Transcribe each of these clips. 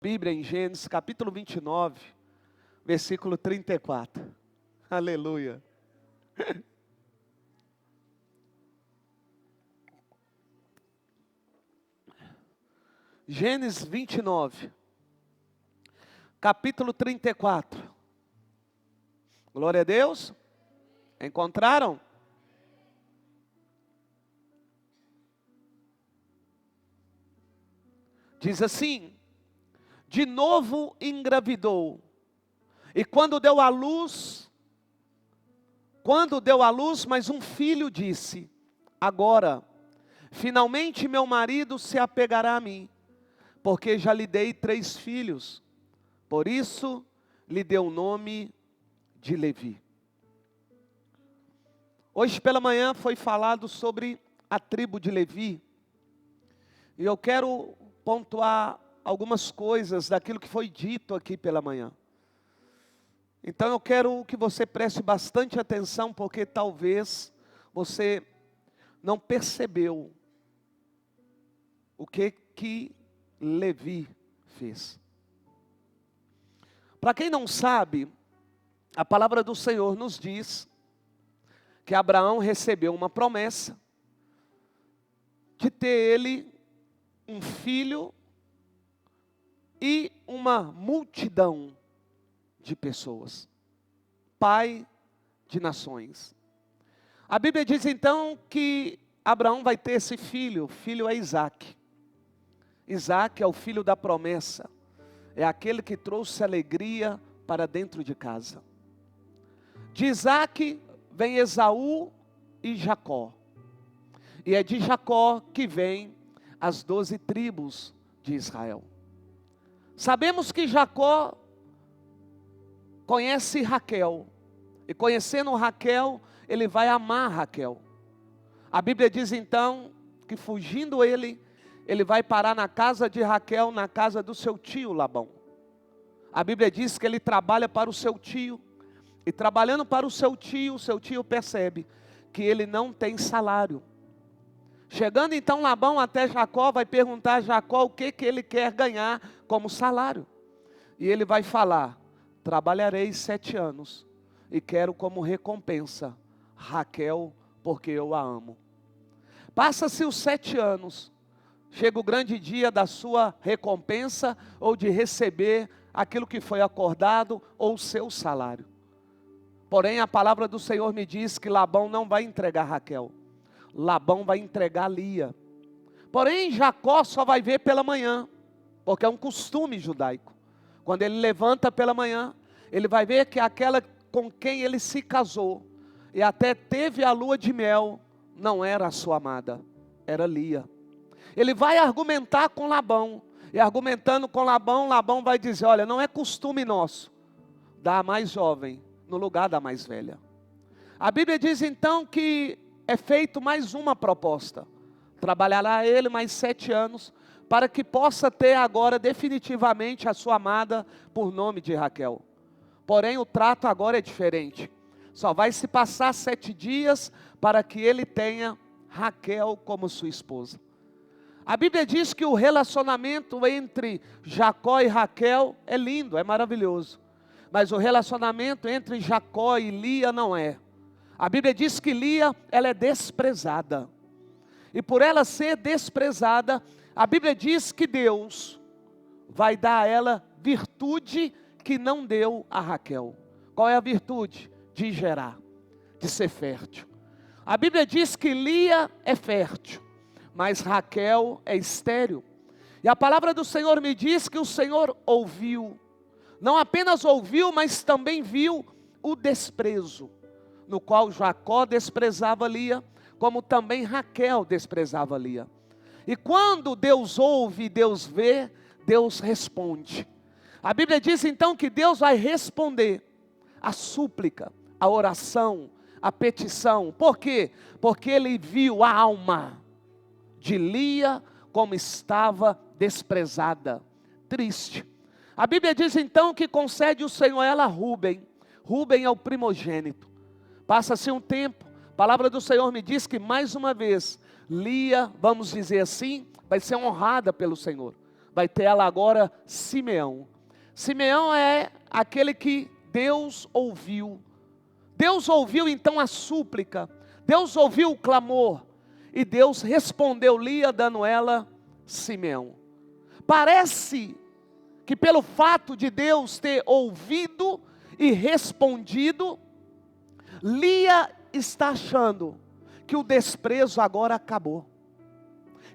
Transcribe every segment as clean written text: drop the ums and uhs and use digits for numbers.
Bíblia em Gênesis capítulo 29, versículo 34. Aleluia. Gênesis 29, capítulo 34. Glória a Deus. Encontraram? Diz assim: de novo engravidou, e quando deu à luz, mais um filho, disse: agora, finalmente meu marido se apegará a mim, porque já lhe dei 3 filhos, por isso lhe deu o nome de Levi. Hoje pela manhã foi falado sobre a tribo de Levi, e eu quero pontuar algumas coisas daquilo que foi dito aqui pela manhã. Então eu quero que você preste bastante atenção, porque talvez você não percebeu o que Levi fez. Para quem não sabe, a palavra do Senhor nos diz que Abraão recebeu uma promessa de ter ele um filho e uma multidão de pessoas, pai de nações. A Bíblia diz então que Abraão vai ter esse filho, o filho é Isaac. Isaac é o filho da promessa, é aquele que trouxe alegria para dentro de casa. De Isaac vem Esaú e Jacó, e é de Jacó que vem as 12 tribos de Israel. Sabemos que Jacó conhece Raquel, e conhecendo Raquel, ele vai amar Raquel. A Bíblia diz então que fugindo ele vai parar na casa de Raquel, na casa do seu tio Labão. A Bíblia diz que ele trabalha para o seu tio, e trabalhando para o seu tio percebe que ele não tem salário. Chegando então Labão até Jacó, vai perguntar a Jacó o que ele quer ganhar como salário. E ele vai falar: trabalharei 7 anos e quero como recompensa Raquel, porque eu a amo. Passa-se os 7 anos, chega o grande dia da sua recompensa, ou de receber aquilo que foi acordado, ou o seu salário. Porém a palavra do Senhor me diz que Labão não vai entregar Raquel, Labão vai entregar Lia. Porém Jacó só vai ver pela manhã, porque é um costume judaico. Quando ele levanta pela manhã, ele vai ver que aquela com quem ele se casou, e até teve a lua de mel, não era a sua amada, era Lia. Ele vai argumentar com Labão, e argumentando com Labão, Labão vai dizer: olha, não é costume nosso dar a mais jovem no lugar da mais velha. A Bíblia diz então que é feito mais uma proposta: trabalhará ele mais 7 anos, para que possa ter agora definitivamente a sua amada por nome de Raquel. Porém o trato agora é diferente, só vai se passar 7 dias para que ele tenha Raquel como sua esposa. A Bíblia diz que o relacionamento entre Jacó e Raquel é lindo, é maravilhoso, mas o relacionamento entre Jacó e Lia não é. A Bíblia diz que Lia, ela é desprezada, e por ela ser desprezada, a Bíblia diz que Deus vai dar a ela virtude que não deu a Raquel. Qual é a virtude? De gerar, de ser fértil. A Bíblia diz que Lia é fértil, mas Raquel é estéril. E a palavra do Senhor me diz que o Senhor ouviu, não apenas ouviu, mas também viu o desprezo, no qual Jacó desprezava Lia, como também Raquel desprezava Lia. E quando Deus ouve, Deus vê, Deus responde. A Bíblia diz então que Deus vai responder a súplica, a oração, a petição. Por quê? Porque Ele viu a alma de Lia como estava desprezada, triste. A Bíblia diz então que concede o Senhor ela a Rúben. Rúben é o primogênito. Passa-se um tempo, a palavra do Senhor me diz que mais uma vez Lia, vamos dizer assim, vai ser honrada pelo Senhor. vai ter ela agora Simeão. Simeão é aquele que Deus ouviu. Deus ouviu então a súplica, Deus ouviu o clamor, e Deus respondeu Lia, dando ela Simeão. Parece que pelo fato de Deus ter ouvido e respondido, Lia está achando que o desprezo agora acabou,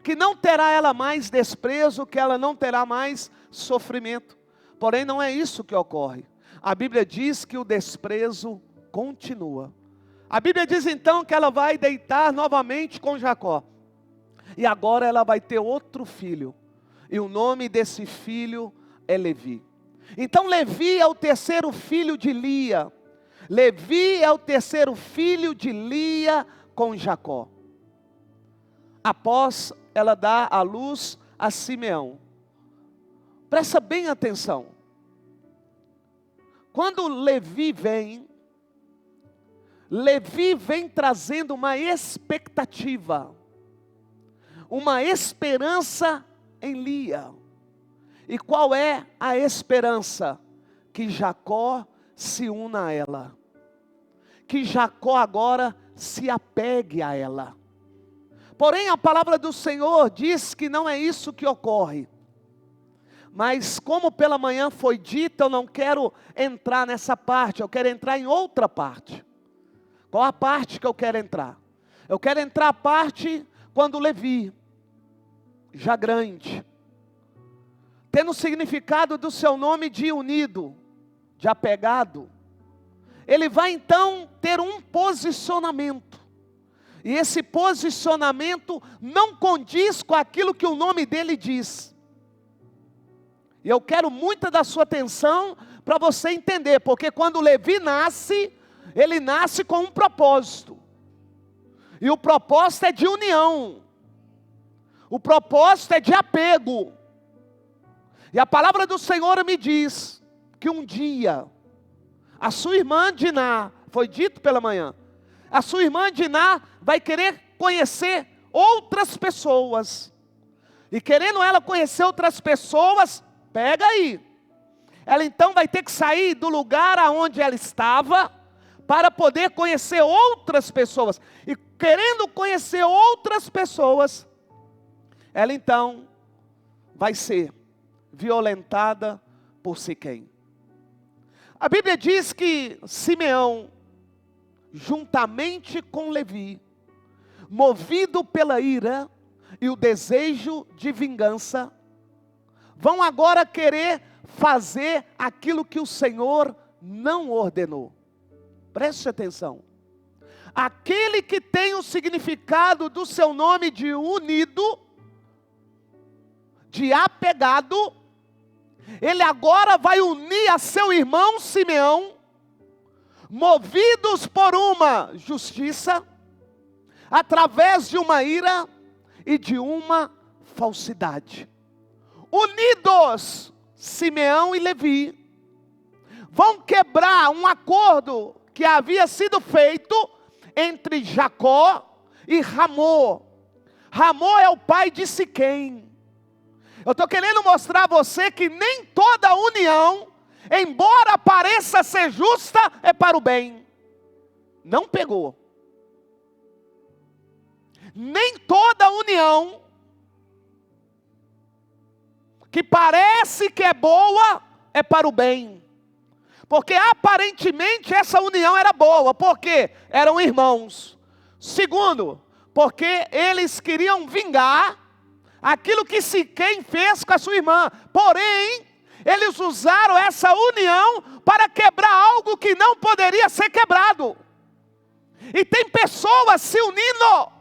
que não terá ela mais desprezo, que ela não terá mais sofrimento. Porém não é isso que ocorre. A Bíblia diz que o desprezo continua. A Bíblia diz então que ela vai deitar novamente com Jacó, e agora ela vai ter outro filho, e o nome desse filho é Levi. Então Levi é o terceiro filho de Lia. Levi é o terceiro filho de Lia com Jacó. Após ela dar à luz a Simeão. Presta bem atenção. Quando Levi vem trazendo uma expectativa, uma esperança em Lia. E qual é a esperança? Que Jacó se una a ela, que Jacó agora se apegue a ela. Porém a palavra do Senhor diz que não é isso que ocorre. Mas como pela manhã foi dito, eu não quero entrar nessa parte, eu quero entrar em outra parte. Qual a parte que eu quero entrar? Eu quero entrar a parte quando Levi, já grande, tendo o significado do seu nome de unido, de apegado, ele vai então ter um posicionamento. E esse posicionamento não condiz com aquilo que o nome dele diz. E eu quero muita da sua atenção para você entender, porque quando Levi nasce, ele nasce com um propósito. E o propósito é de união. O propósito é de apego. E a palavra do Senhor me diz que um dia a sua irmã Diná, foi dito pela manhã, a sua irmã Diná vai querer conhecer outras pessoas. E querendo ela conhecer outras pessoas, pega aí. Ela então vai ter que sair do lugar aonde ela estava para poder conhecer outras pessoas. E querendo conhecer outras pessoas, ela então vai ser violentada por Siquém. A Bíblia diz que Simeão, juntamente com Levi, movido pela ira e o desejo de vingança, vão agora querer fazer aquilo que o Senhor não ordenou. Preste atenção. Aquele que tem o significado do seu nome de unido, de apegado, ele agora vai unir a seu irmão Simeão, movidos por uma justiça, através de uma ira e de uma falsidade. Unidos, Simeão e Levi vão quebrar um acordo que havia sido feito entre Jacó e Ramô. Ramô é o pai de Siquém. Eu estou querendo mostrar a você que nem toda união, embora pareça ser justa, é para o bem. Não pegou. Nem toda união que parece que é boa, é para o bem. Porque aparentemente essa união era boa, porque eram irmãos. Segundo, porque eles queriam vingar aquilo que Siquém fez com a sua irmã. Porém, eles usaram essa união para quebrar algo que não poderia ser quebrado. E tem pessoas se unindo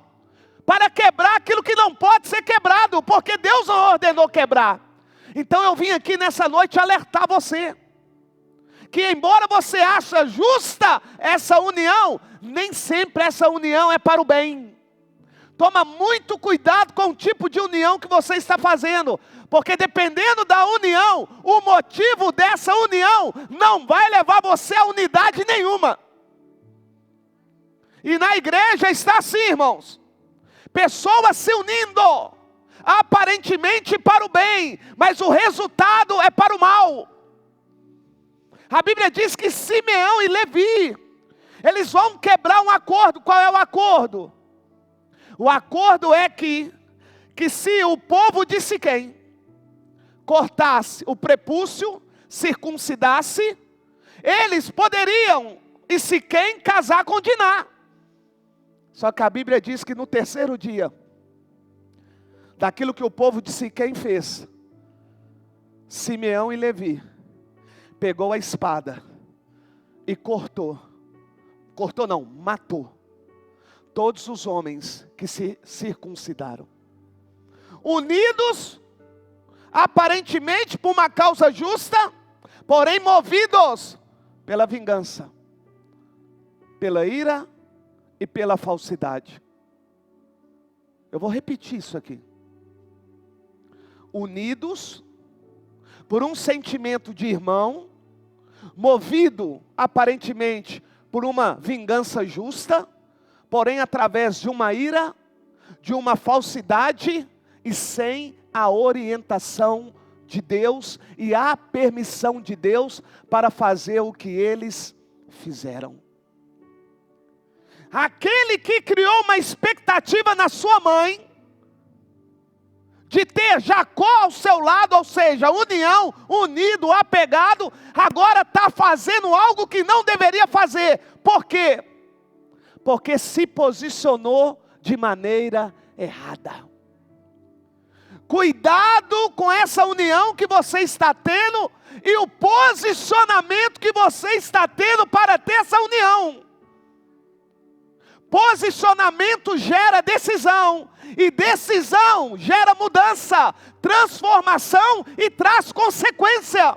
para quebrar aquilo que não pode ser quebrado, porque Deus não ordenou quebrar. Então eu vim aqui nessa noite alertar você, que embora você ache justa essa união, nem sempre essa união é para o bem. Toma muito cuidado com o tipo de união que você está fazendo, porque dependendo da união, o motivo dessa união não vai levar você a unidade nenhuma. E na igreja está assim, irmãos, pessoas se unindo, aparentemente para o bem, mas o resultado é para o mal. A Bíblia diz que Simeão e Levi, eles vão quebrar um acordo. Qual é o acordo? O acordo é que se o povo de Siquém cortasse o prepúcio, circuncidasse, eles poderiam, e Siquém, casar com Diná. Só que a Bíblia diz que no terceiro dia, daquilo que o povo de Siquém fez, Simeão e Levi pegou a espada e matou todos os homens que se circuncidaram, unidos aparentemente por uma causa justa, porém movidos pela vingança, pela ira e pela falsidade. Eu vou repetir isso aqui. Unidos por um sentimento de irmão, movido aparentemente por uma vingança justa, porém através de uma ira, de uma falsidade e sem a orientação de Deus e a permissão de Deus para fazer o que eles fizeram. Aquele que criou uma expectativa na sua mãe, de ter Jacó ao seu lado, ou seja, união, unido, apegado, agora está fazendo algo que não deveria fazer. Por quê? Porque se posicionou de maneira errada. Cuidado com essa união que você está tendo e o posicionamento que você está tendo para ter essa união. Posicionamento gera decisão, e decisão gera mudança, transformação e traz consequência.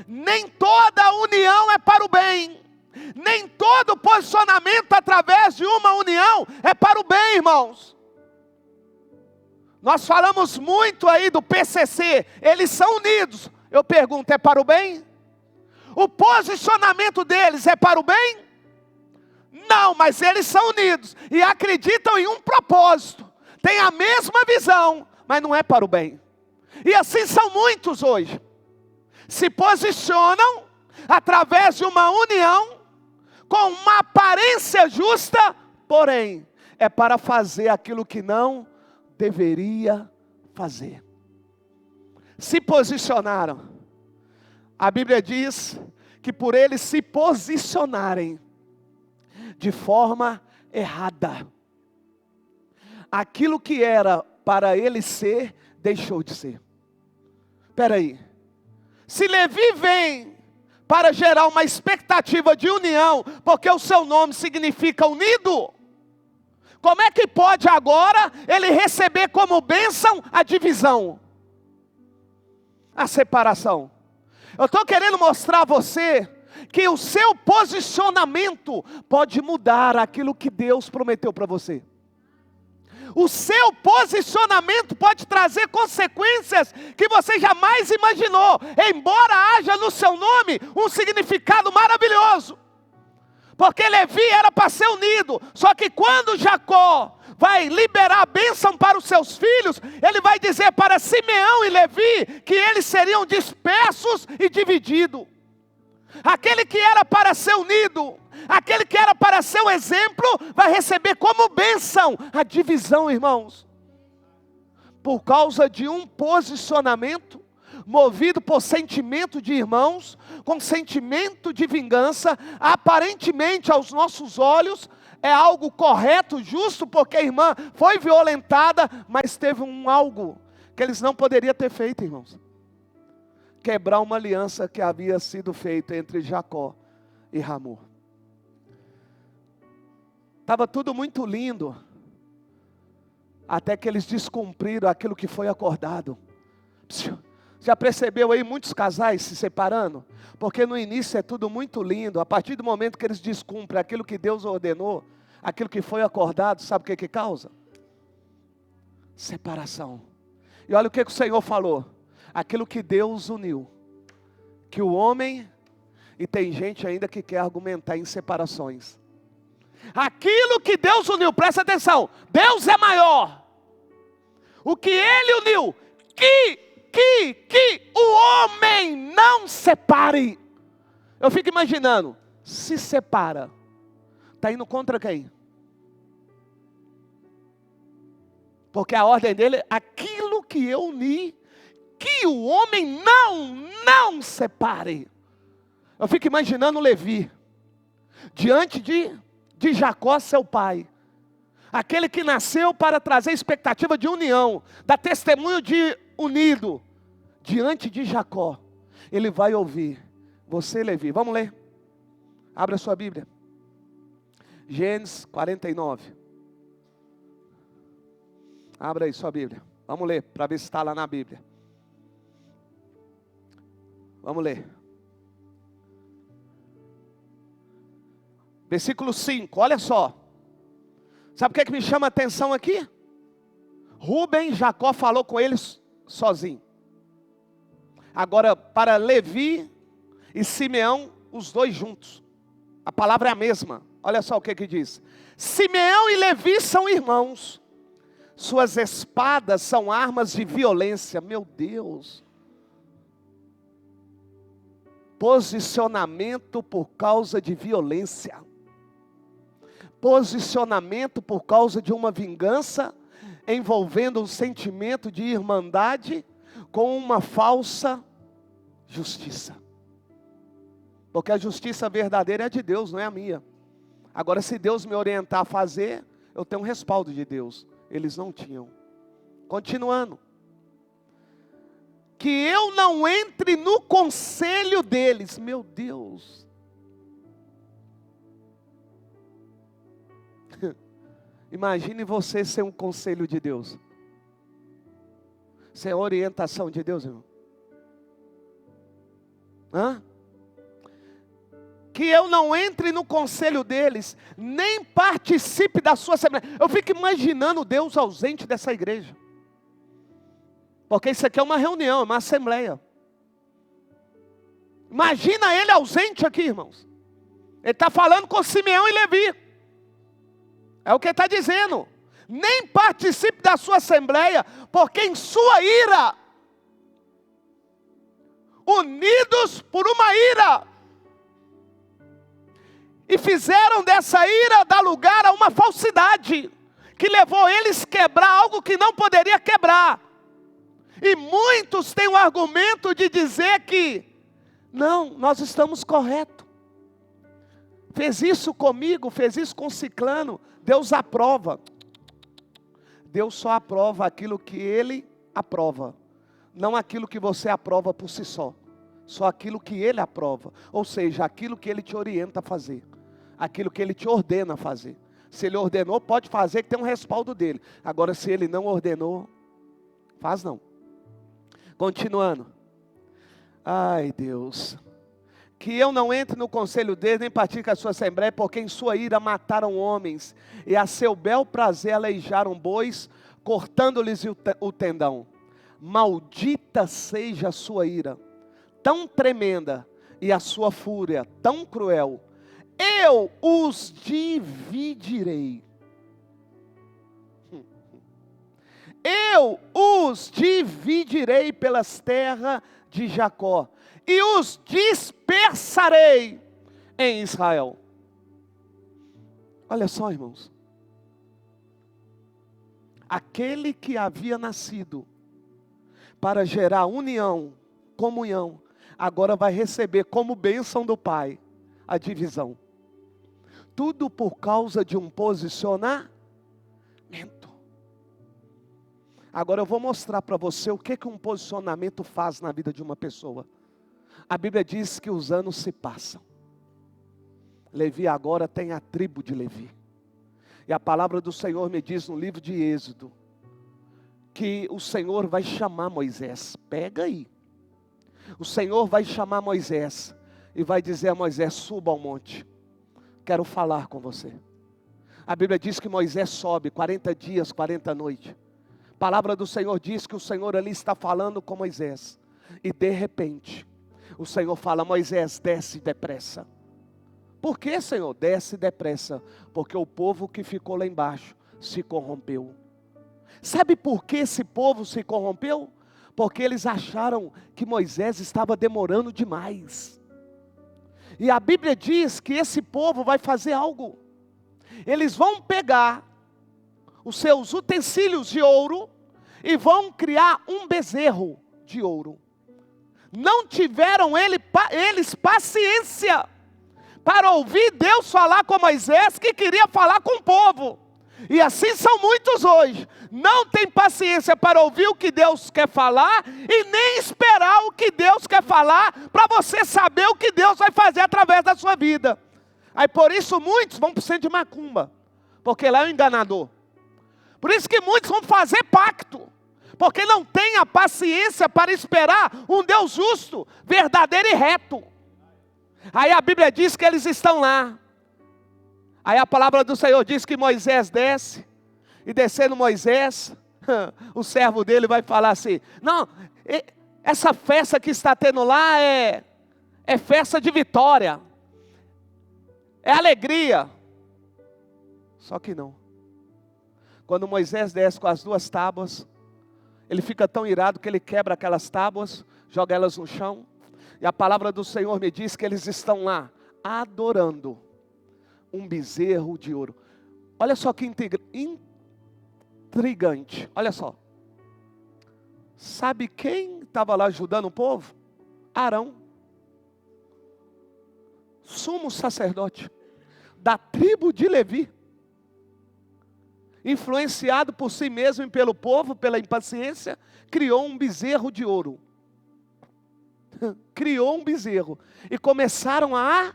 Nem toda união é para o bem, nem todo posicionamento através de uma união é para o bem, irmãos. Nós falamos muito aí do PCC, eles são unidos. Eu pergunto, é para o bem? O posicionamento deles é para o bem? Não, mas eles são unidos e acreditam em um propósito, têm a mesma visão, mas não é para o bem. E assim são muitos hoje. Se posicionam através de uma união, com uma aparência justa, porém, é para fazer aquilo que não deveria fazer. Se posicionaram. A Bíblia diz que por eles se posicionarem de forma errada, aquilo que era para ele ser, deixou de ser. Espera aí. Se Levi vem para gerar uma expectativa de união, porque o seu nome significa unido, como é que pode agora ele receber como bênção a divisão, a separação? Eu estou querendo mostrar a você que o seu posicionamento pode mudar aquilo que Deus prometeu para você. O seu posicionamento pode trazer consequências que você jamais imaginou, embora haja no seu nome um significado maravilhoso. Porque Levi era para ser unido, só que quando Jacó vai liberar a bênção para os seus filhos, ele vai dizer para Simeão e Levi que eles seriam dispersos e divididos. Aquele que era para ser unido, aquele que era para ser um exemplo, vai receber como bênção a divisão, irmãos. Por causa de um posicionamento, movido por sentimento de irmãos, com sentimento de vingança, aparentemente aos nossos olhos, é algo correto, justo, porque a irmã foi violentada, mas teve algo que eles não poderiam ter feito, irmãos. Quebrar uma aliança que havia sido feita entre Jacó e Ramor. Estava tudo muito lindo, até que eles descumpriram aquilo que foi acordado. Já percebeu aí muitos casais se separando? Porque no início é tudo muito lindo, a partir do momento que eles descumprem aquilo que Deus ordenou, aquilo que foi acordado, sabe o que causa? Separação. E olha o que o Senhor falou. Aquilo que Deus uniu, que o homem, e tem gente ainda que quer argumentar em separações. Aquilo que Deus uniu, presta atenção, Deus é maior. O que ele uniu, que o homem não separe. Eu fico imaginando, se separa, está indo contra quem? Porque a ordem dele, aquilo que eu uni, que o homem não separe. Eu fico imaginando Levi, diante de Jacó, seu pai. Aquele que nasceu para trazer expectativa de união, dar testemunho de unido. Diante de Jacó, ele vai ouvir. Você, Levi, vamos ler. Abra a sua Bíblia. Gênesis 49. Abra aí sua Bíblia. Vamos ler, para ver se está lá na Bíblia. Vamos ler. Versículo 5, olha só. Sabe o que me chama a atenção aqui? Rubem, Jacó falou com eles sozinho. Agora, para Levi e Simeão, os dois juntos. A palavra é a mesma. Olha só o que diz. Simeão e Levi são irmãos. Suas espadas são armas de violência. Meu Deus. Posicionamento por causa de violência. Posicionamento por causa de uma vingança, envolvendo um sentimento de irmandade com uma falsa justiça. Porque a justiça verdadeira é de Deus, não é a minha. Agora, se Deus me orientar a fazer, eu tenho um respaldo de Deus. Eles não tinham. Continuando. Que eu não entre no conselho deles. Meu Deus. Imagine você ser um conselho de Deus. Ser orientação de Deus, irmão. Hã? Que eu não entre no conselho deles, nem participe da sua assembleia. Eu fico imaginando Deus ausente dessa igreja. Porque isso aqui é uma reunião, é uma assembleia. Imagina ele ausente aqui, irmãos. Ele está falando com Simeão e Levi. É o que ele está dizendo. Nem participe da sua assembleia, porque em sua ira, unidos por uma ira, e fizeram dessa ira dar lugar a uma falsidade, que levou eles a quebrar algo que não poderia quebrar. E muitos têm o argumento de dizer que, não, nós estamos corretos. Fez isso comigo, fez isso com ciclano, Deus aprova. Deus só aprova aquilo que Ele aprova, não aquilo que você aprova por si só. Só aquilo que Ele aprova, ou seja, aquilo que Ele te orienta a fazer, aquilo que Ele te ordena a fazer. Se Ele ordenou, pode fazer, que tem um respaldo dEle. Agora, se Ele não ordenou, faz não. Continuando. Ai, Deus. Que eu não entre no conselho deles, nem participe a sua assembleia, porque em sua ira mataram homens, e a seu bel prazer aleijaram bois, cortando-lhes o tendão. Maldita seja a sua ira, tão tremenda, e a sua fúria tão cruel. Eu os dividirei. Eu os dividirei pelas terras de Jacó, e os dispersarei em Israel. Olha só, irmãos. Aquele que havia nascido para gerar união, comunhão, agora vai receber como bênção do Pai a divisão. Tudo por causa de um posicionamento. Agora eu vou mostrar para você o que um posicionamento faz na vida de uma pessoa. A Bíblia diz que os anos se passam. Levi agora tem a tribo de Levi. E a palavra do Senhor me diz no livro de Êxodo, que o Senhor vai chamar Moisés. Pega aí. O Senhor vai chamar Moisés e vai dizer a Moisés: suba ao monte. Quero falar com você. A Bíblia diz que Moisés sobe 40 dias, 40 noites. A palavra do Senhor diz que o Senhor ali está falando com Moisés. E de repente, o Senhor fala: Moisés, desce depressa. Por que, Senhor? Desce depressa. Porque o povo que ficou lá embaixo se corrompeu. Sabe por que esse povo se corrompeu? Porque eles acharam que Moisés estava demorando demais. E a Bíblia diz que esse povo vai fazer algo. Eles vão pegar os seus utensílios de ouro e vão criar um bezerro de ouro. Não tiveram eles paciência para ouvir Deus falar com Moisés, que queria falar com o povo. E assim são muitos hoje. Não tem paciência para ouvir o que Deus quer falar e nem esperar o que Deus quer falar para você saber o que Deus vai fazer através da sua vida. Aí por isso muitos vão para o centro de macumba, porque lá é o enganador. Por isso que muitos vão fazer pacto, porque não tem a paciência para esperar um Deus justo, verdadeiro e reto. Aí a Bíblia diz que eles estão lá. Aí a palavra do Senhor diz que Moisés desce, e descendo Moisés, o servo dele vai falar assim: não, essa festa que está tendo lá é festa de vitória, é alegria. Só que não. Quando Moisés desce com as 2 tábuas, ele fica tão irado que ele quebra aquelas tábuas, joga elas no chão, e a palavra do Senhor me diz que eles estão lá, adorando um bezerro de ouro. Olha só que intrigante, olha só. Sabe quem estava lá ajudando o povo? Arão, sumo sacerdote, da tribo de Levi. Influenciado por si mesmo e pelo povo, pela impaciência, criou um bezerro de ouro. Criou um bezerro. E começaram a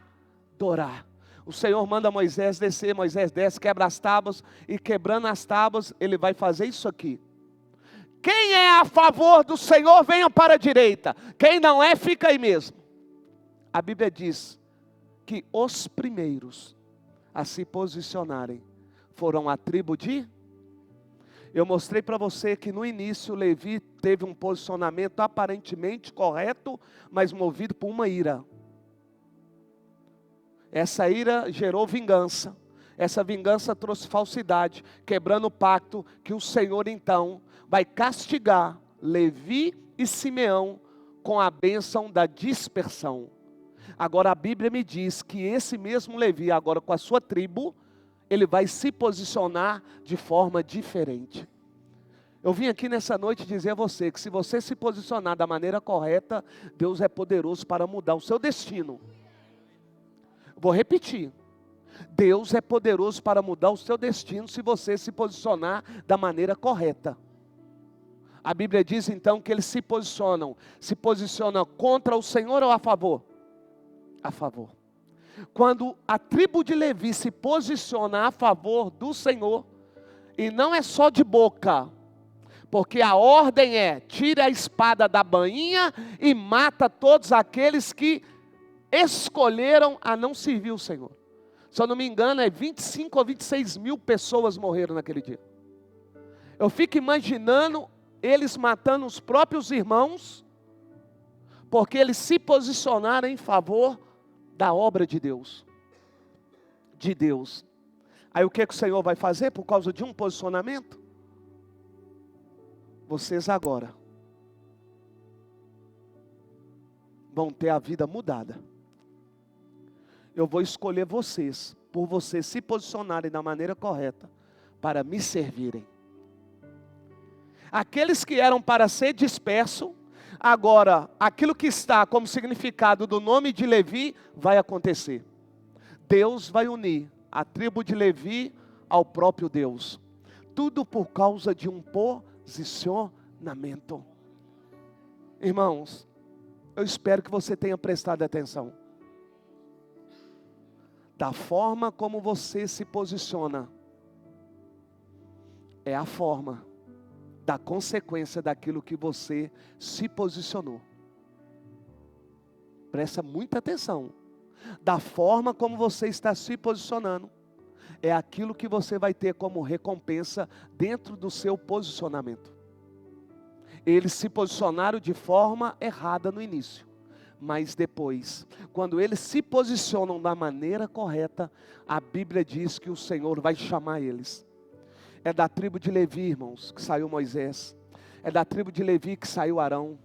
adorar. O Senhor manda Moisés descer, Moisés desce, quebra as tábuas, e quebrando as tábuas, ele vai fazer isso aqui. Quem é a favor do Senhor, venha para a direita. Quem não é, fica aí mesmo. A Bíblia diz que os primeiros a se posicionarem foram a tribo de... Eu mostrei para você que no início Levi teve um posicionamento aparentemente correto, mas movido por uma ira. Essa ira gerou vingança. Essa vingança trouxe falsidade, quebrando o pacto que o Senhor então vai castigar Levi e Simeão com a bênção da dispersão. Agora a Bíblia me diz que esse mesmo Levi, agora com a sua tribo, ele vai se posicionar de forma diferente. Eu vim aqui nessa noite dizer a você que se você se posicionar da maneira correta, Deus é poderoso para mudar o seu destino. Vou repetir. Deus é poderoso para mudar o seu destino se você se posicionar da maneira correta. A Bíblia diz então que eles se posicionam contra o Senhor ou a favor? A favor. Quando a tribo de Levi se posiciona a favor do Senhor, e não é só de boca, porque a ordem é: tire a espada da bainha e mata todos aqueles que escolheram a não servir o Senhor. Se eu não me engano, 25 ou 26 mil pessoas morreram naquele dia. Eu fico imaginando eles matando os próprios irmãos, porque eles se posicionaram em favor da obra de Deus. De Deus. Aí o que o Senhor vai fazer por causa de um posicionamento? Vocês agora vão ter a vida mudada. Eu vou escolher vocês, por vocês se posicionarem da maneira correta, para me servirem. Aqueles que eram para ser dispersos, agora, aquilo que está como significado do nome de Levi, vai acontecer. Deus vai unir a tribo de Levi ao próprio Deus. Tudo por causa de um posicionamento. Irmãos, eu espero que você tenha prestado atenção. Da forma como você se posiciona, é a forma da consequência daquilo que você se posicionou. Presta muita atenção. Da forma como você está se posicionando, é aquilo que você vai ter como recompensa dentro do seu posicionamento. Eles se posicionaram de forma errada no início, mas depois, quando eles se posicionam da maneira correta, a Bíblia diz que o Senhor vai chamar eles. É da tribo de Levi, irmãos, que saiu Moisés. É da tribo de Levi que saiu Arão.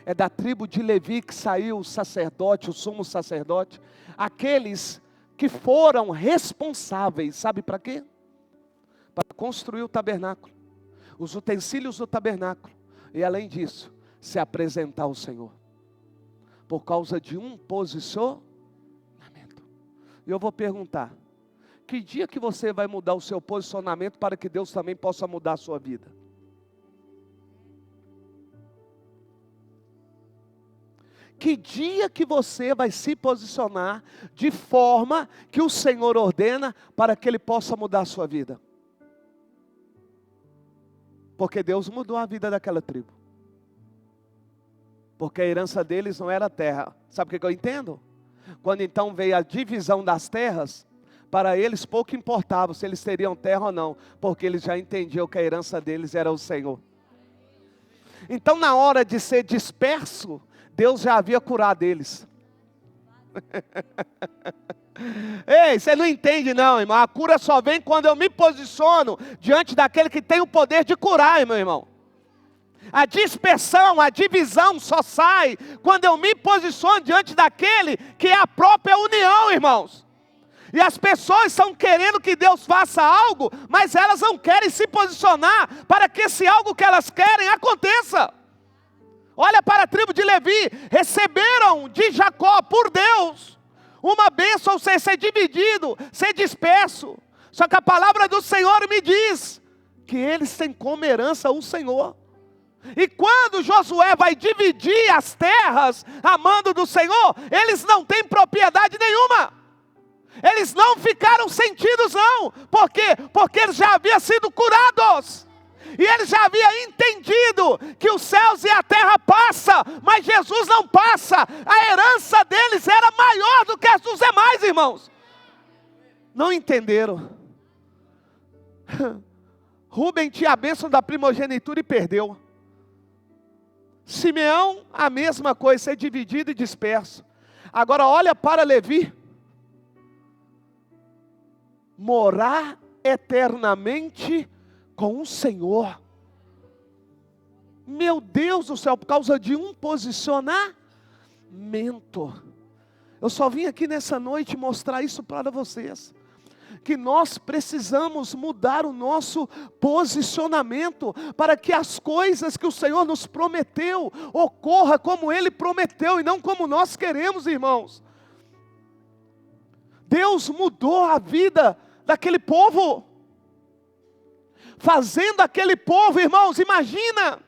É da tribo de Levi que saiu o sacerdote, o sumo sacerdote. Aqueles que foram responsáveis, sabe para quê? Para construir o tabernáculo, os utensílios do tabernáculo. E além disso, se apresentar ao Senhor. Por causa de um posicionamento. E eu vou perguntar, que dia que você vai mudar o seu posicionamento para que Deus também possa mudar a sua vida? Que dia que você vai se posicionar de forma que o Senhor ordena para que Ele possa mudar a sua vida? Porque Deus mudou a vida daquela tribo. Porque a herança deles não era terra. Sabe o que eu entendo? Quando então veio a divisão das terras, para eles pouco importava se eles teriam terra ou não, porque eles já entendiam que a herança deles era o Senhor. Então na hora de ser disperso, Deus já havia curado eles. Ei, você não entende não, irmão. A cura só vem quando eu me posiciono diante daquele que tem o poder de curar, meu irmão. A dispersão, a divisão só sai quando eu me posiciono diante daquele que é a própria união, irmãos. E as pessoas estão querendo que Deus faça algo, mas elas não querem se posicionar para que esse algo que elas querem aconteça. Olha para a tribo de Levi, receberam de Jacó por Deus uma bênção, ser dividido, ser disperso. Só que a palavra do Senhor me diz que eles têm como herança o Senhor. E quando Josué vai dividir as terras a mando do Senhor, eles não têm propriedade nenhuma. Eles não ficaram sentidos não. Por quê? Porque eles já haviam sido curados. E eles já haviam entendido que os céus e a terra passam, mas Jesus não passa. A herança deles era maior do que as dos demais, irmãos. Não entenderam. Rubem tinha a bênção da primogenitura e perdeu. Simeão, a mesma coisa, ser dividido e disperso. Agora olha para Levi. Morar eternamente com o Senhor. Meu Deus do céu, por causa de um posicionamento. Eu só vim aqui nessa noite mostrar isso para vocês. Que nós precisamos mudar o nosso posicionamento para que as coisas que o Senhor nos prometeu ocorra como Ele prometeu e não como nós queremos, irmãos. Deus mudou a vida daquele povo, fazendo aquele povo, irmãos, imagina,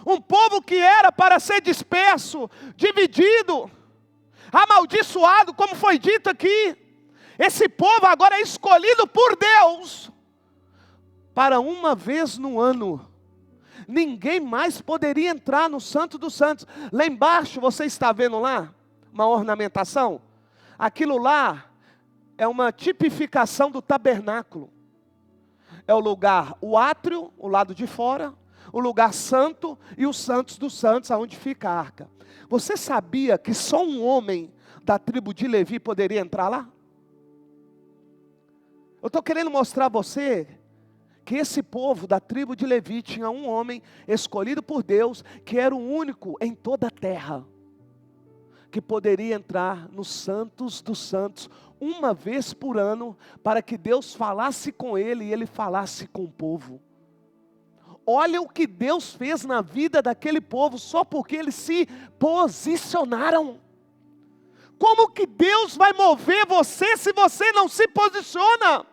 um povo que era para ser disperso, dividido, amaldiçoado, como foi dito aqui. Esse povo agora é escolhido por Deus, para uma vez no ano, ninguém mais poderia entrar no Santo dos Santos. Lá embaixo, você está vendo lá, uma ornamentação? Aquilo lá é uma tipificação do tabernáculo. É o lugar, o átrio, o lado de fora, o lugar santo e os santos dos santos, aonde fica a arca. Você sabia que só um homem da tribo de Levi poderia entrar lá? Eu estou querendo mostrar a você que esse povo da tribo de Levi tinha um homem escolhido por Deus, que era o único em toda a terra, que poderia entrar nos santos dos santos, uma vez por ano, para que Deus falasse com ele e ele falasse com o povo. Olha o que Deus fez na vida daquele povo, só porque eles se posicionaram. Como que Deus vai mover você se você não se posiciona?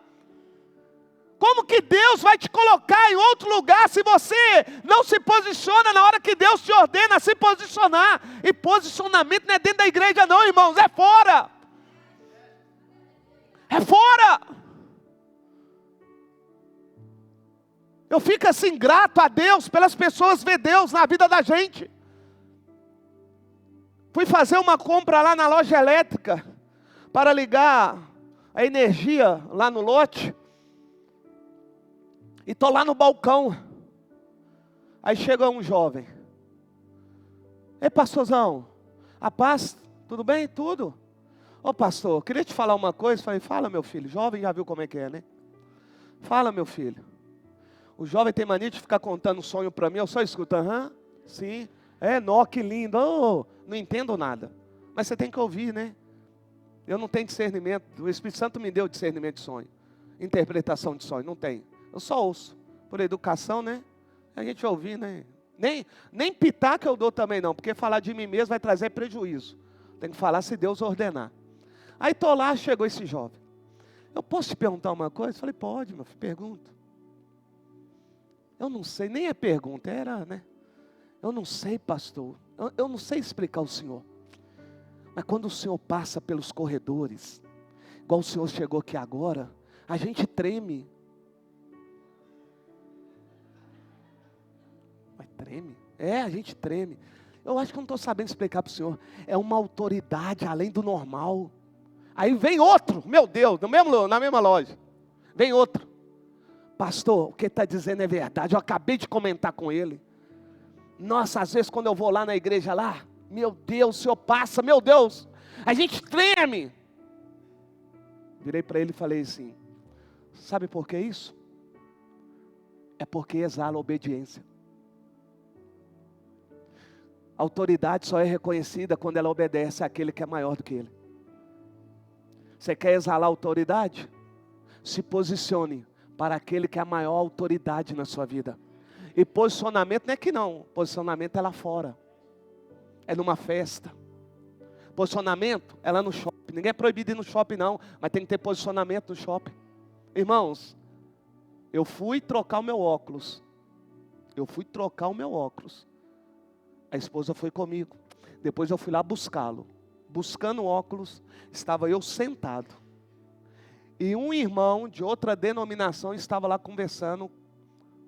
Como que Deus vai te colocar em outro lugar se você não se posiciona na hora que Deus te ordena a se posicionar? E posicionamento não é dentro da igreja não, irmãos, é fora. É fora. Eu fico assim grato a Deus pelas pessoas ver Deus na vida da gente. Fui fazer uma compra lá na loja elétrica para ligar a energia lá no lote. E estou lá no balcão. Aí chega um jovem. Ei, pastorzão, a paz, tudo bem? Tudo? Ô pastor, queria te falar uma coisa. Falei, fala meu filho, jovem já viu como é que é, né? Fala, meu filho. O jovem tem mania de ficar contando sonho para mim, eu só escuto, aham, sim, nó, que lindo, oh, não entendo nada. Mas você tem que ouvir, né? Eu não tenho discernimento, o Espírito Santo me deu discernimento de sonho, interpretação de sonho, não tem. Eu só ouço, por educação, né? A gente ouvir, né? Nem pitaco eu dou também não, porque falar de mim mesmo vai trazer prejuízo. Tem que falar se Deus ordenar. Aí estou lá, chegou esse jovem. Eu posso te perguntar uma coisa? Eu falei, pode, meu filho, pergunta. Eu não sei, nem é pergunta, era, né? Eu não sei, pastor, eu não sei explicar ao senhor. Mas quando o senhor passa pelos corredores, igual o senhor chegou aqui agora, a gente treme. Mas treme? É, a gente treme. Eu acho que eu não estou sabendo explicar para o senhor. É uma autoridade além do normal. Aí vem outro, meu Deus, na mesma loja. Vem outro. Pastor, o que está dizendo é verdade. Eu acabei de comentar com ele. Nossa, às vezes quando eu vou lá na igreja lá, meu Deus, o senhor passa, meu Deus, a gente treme. Virei para ele e falei assim, sabe por que isso? É porque exala a obediência. A autoridade só é reconhecida quando ela obedece àquele que é maior do que ele. Você quer exalar a autoridade? Se posicione para aquele que é a maior autoridade na sua vida. E posicionamento não é que não, posicionamento é lá fora. É numa festa. Posicionamento é lá no shopping. Ninguém é proibido ir no shopping não, mas tem que ter posicionamento no shopping. Irmãos, eu fui trocar o meu óculos. A esposa foi comigo. Depois eu fui lá buscá-lo. Buscando o óculos, estava eu sentado. E um irmão de outra denominação estava lá conversando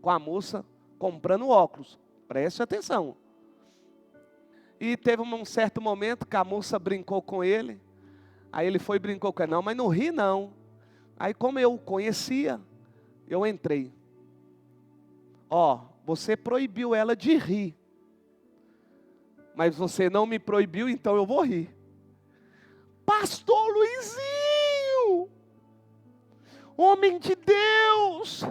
com a moça, comprando óculos. Preste atenção. E teve um certo momento que a moça brincou com ele. Aí ele foi e brincou com ela. Não, mas não ri não. Aí como eu conhecia, eu entrei. Você proibiu ela de rir. Mas você não me proibiu, então eu vou rir. Pastor Luizinho, homem de Deus,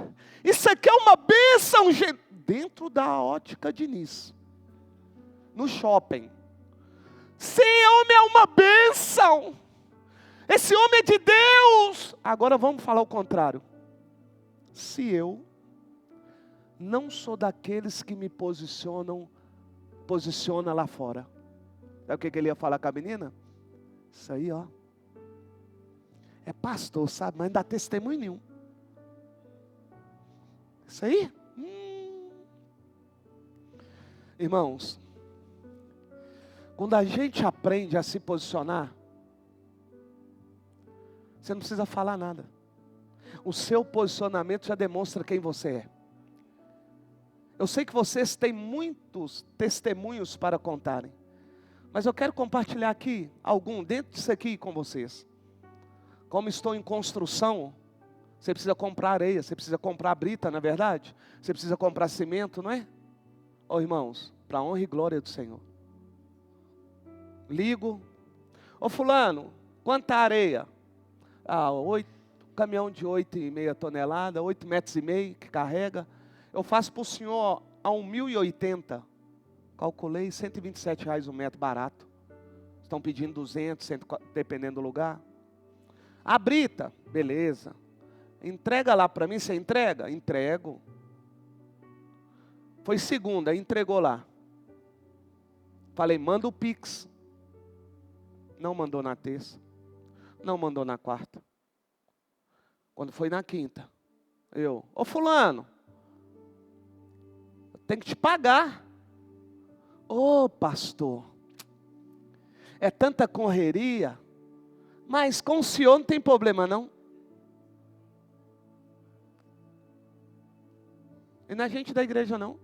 isso aqui é uma bênção, dentro da ótica Diniz, no shopping. Esse homem é uma bênção, esse homem é de Deus. Agora vamos falar o contrário. Se eu não sou daqueles que me posiciona lá fora. Sabe o que ele ia falar com a menina? Isso aí, é pastor, sabe? Mas não dá testemunho nenhum. Isso aí? Irmãos, quando a gente aprende a se posicionar, você não precisa falar nada. O seu posicionamento já demonstra quem você é. Eu sei que vocês têm muitos testemunhos para contarem. Mas eu quero compartilhar aqui, algum dentro disso aqui com vocês. Como estou em construção, você precisa comprar areia, você precisa comprar brita, não é verdade? Você precisa comprar cimento, não é? Irmãos, para a honra e glória do Senhor. Ligo. Fulano, quanta areia? caminhão de 8,5 toneladas, 8,5 metros que carrega. Eu faço para o senhor a 1.080. Calculei R$127 o metro, barato. Estão pedindo 200, 140, dependendo do lugar. A brita, beleza. Entrega lá para mim, você entrega? Entrego. Foi segunda, entregou lá. Falei, manda o Pix. Não mandou na terça. Não mandou na quarta. Quando foi na quinta, fulano, eu tenho que te pagar. Pastor, é tanta correria, mas com o senhor não tem problema não. E na gente da igreja não.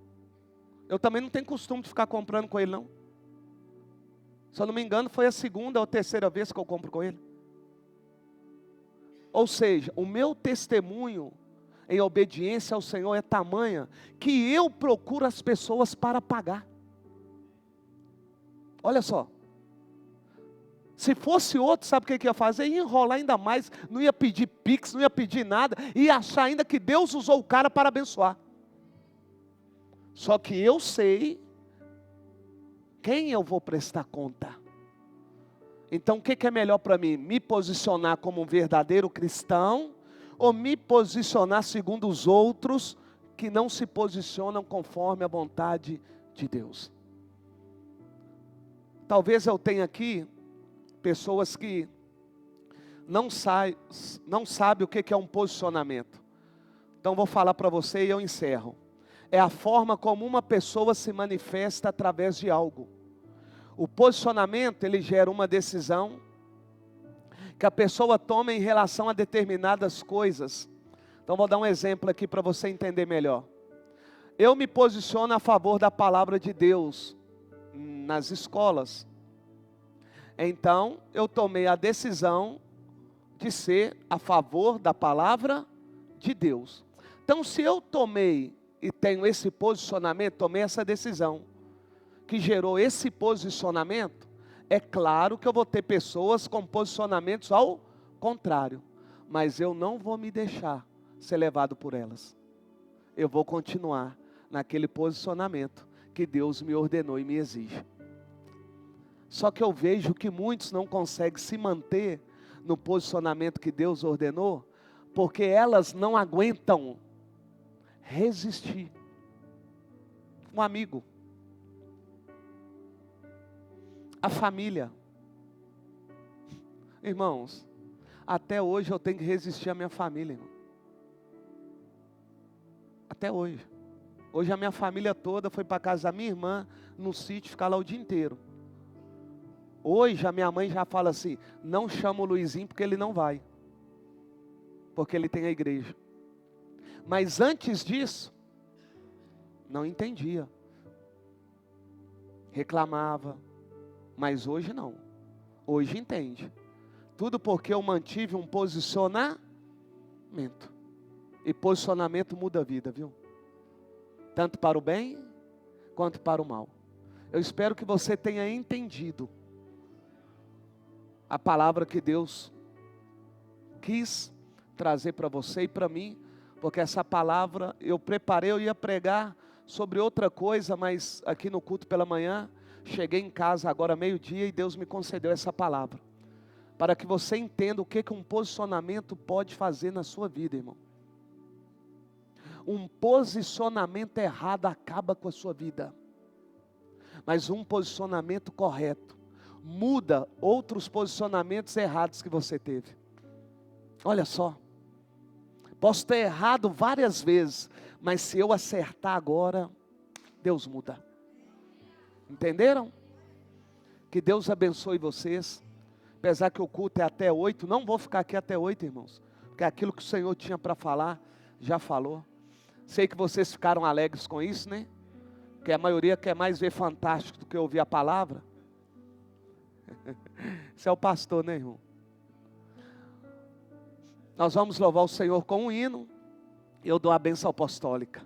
Eu também não tenho costume de ficar comprando com ele não. Se eu não me engano, foi a segunda ou terceira vez que eu compro com ele. Ou seja, o meu testemunho em obediência ao Senhor é tamanha que eu procuro as pessoas para pagar. Olha só. Se fosse outro, sabe o que ia fazer? Ia enrolar ainda mais, não ia pedir pix, não ia pedir nada, ia achar ainda que Deus usou o cara para abençoar. Só que eu sei quem eu vou prestar conta. Então o que é melhor para mim? Me posicionar como um verdadeiro cristão, ou me posicionar segundo os outros que não se posicionam conforme a vontade de Deus? Talvez eu tenha aqui pessoas que não sabem o que é um posicionamento. Então vou falar para você e eu encerro. É a forma como uma pessoa se manifesta através de algo. O posicionamento, ele gera uma decisão que a pessoa toma em relação a determinadas coisas. Então vou dar um exemplo aqui para você entender melhor. Eu me posiciono a favor da palavra de Deus nas escolas. Então, eu tomei a decisão de ser a favor da palavra de Deus. Então, se eu tomei e tenho esse posicionamento, tomei essa decisão, que gerou esse posicionamento, é claro que eu vou ter pessoas com posicionamentos ao contrário. Mas eu não vou me deixar ser levado por elas. Eu vou continuar naquele posicionamento que Deus me ordenou e me exige. Só que eu vejo que muitos não conseguem se manter no posicionamento que Deus ordenou, porque elas não aguentam resistir. Um amigo, a família. Irmãos, até hoje eu tenho que resistir à minha família, irmão. Até hoje. Hoje a minha família toda foi para casa da minha irmã, no sítio, ficar lá o dia inteiro. Hoje a minha mãe já fala assim, não chama o Luizinho porque ele não vai. Porque ele tem a igreja. Mas antes disso, não entendia. Reclamava. Mas hoje não. Hoje entende. Tudo porque eu mantive um posicionamento. E posicionamento muda a vida, viu? Tanto para o bem, quanto para o mal. Eu espero que você tenha entendido a palavra que Deus quis trazer para você e para mim, porque essa palavra eu preparei, eu ia pregar sobre outra coisa, mas aqui no culto pela manhã, cheguei em casa agora meio-dia e Deus me concedeu essa palavra, para que você entenda o que um posicionamento pode fazer na sua vida, irmão. Um posicionamento errado acaba com a sua vida, mas um posicionamento correto muda outros posicionamentos errados que você teve. Olha só, posso ter errado várias vezes, mas se eu acertar agora, Deus muda. Entenderam? Que Deus abençoe vocês. Apesar que o culto é até 8, não vou ficar aqui até 8, irmãos, porque aquilo que o Senhor tinha para falar, já falou. Sei que vocês ficaram alegres com isso, né? Porque a maioria quer mais ver Fantástico do que ouvir a palavra. Esse é o pastor, né, irmão? Nós vamos louvar o Senhor com um hino. Eu dou a bênção apostólica.